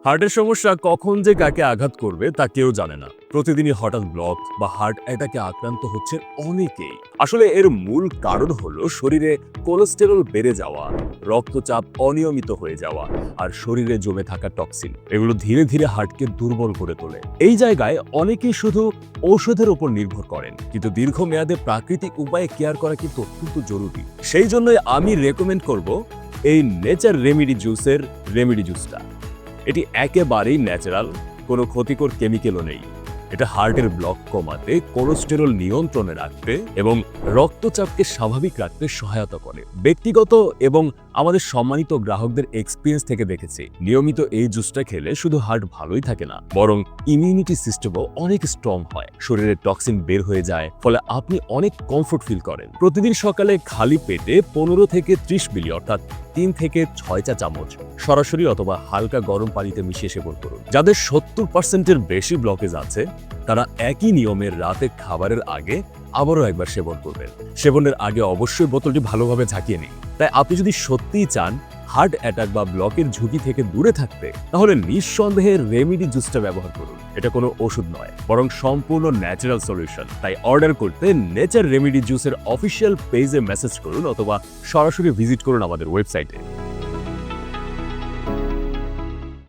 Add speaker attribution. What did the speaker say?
Speaker 1: হার্টের সমস্যা কখন যে কাকে আঘাত করবে তা কেউ জানে না। প্রতিদিনই হঠাৎ ব্লক বা হার্ট অ্যাটাকে আক্রান্ত হচ্ছে অনেকেই। আসলে এর মূল কারণ হলো শরীরে কোলেস্টেরল বেড়ে যাওয়া, রক্তচাপ অনিয়মিত হয়ে যাওয়া আর শরীরে জমে থাকা টক্সিন। এগুলো ধীরে ধীরে হার্টকে দুর্বল করে তোলে। এই জায়গায় অনেকেই শুধু ঔষধের উপর নির্ভর করেন, কিন্তু দীর্ঘমেয়াদে প্রাকৃতিক উপায়ে কেয়ার করা কিন্তু অত্যন্ত জরুরি। সেই জন্যই আমি রেকমেন্ড করব এই নেচার রেমেডি জুসের রেমেডি জুসটা। এটি একেবারেই ন্যাচারাল, কোনো ক্ষতিকর কেমিক্যালও নেই। এটা হার্টের ব্লক কমাতে, কোলেস্টেরল নিয়ন্ত্রণে রাখতে এবং রক্তচাপকে স্বাভাবিক রাখতে সহায়তা করে। ব্যক্তিগত এবং আমাদের সম্মানিত গ্রাহকদের এক্সপিরিয়েন্স থেকে দেখেছি, নিয়মিত এই জুসটা খেলে শুধু হার্ট ভালোই থাকে না, বরং ইমিউনিটি সিস্টেমও অনেক স্ট্রং হয়। শরীরের টক্সিন বের হয়ে যায়, ফলে আপনি অনেক কমফোর্ট ফিল করেন। প্রতিদিন সকালে খালি পেটে 15 থেকে 30 মিলি অর্থাৎ 3 থেকে 6 চা চামচ সরাসরি অথবা হালকা গরম পানিতে মিশিয়ে সেবন করুন। যাদের 70%-এর বেশি ব্লকেজ আছে, তারা একই নিয়মের রাতে খাবারের আগে আবারও একবার সেবন করবেন। সেবনের আগে অবশ্যই বোতলটি ভালোভাবে ঝাঁকিয়ে নিন। তাই আপনি যদি সত্যিই চান হার্ট অ্যাটাক বা ব্লকের ঝুঁকি থেকে দূরে থাকতে, তাহলে নিঃসন্দেহে রেমেডি জুসটা ব্যবহার করুন। এটা কোনো ওষুধ নয়, বরং সম্পূর্ণ ন্যাচারাল সলিউশন। তাই অর্ডার করতে নেচার রেমেডি জুসের অফিসিয়াল পেজে মেসেজ করুন অথবা সরাসরি ভিজিট করুন আমাদের ওয়েবসাইটে।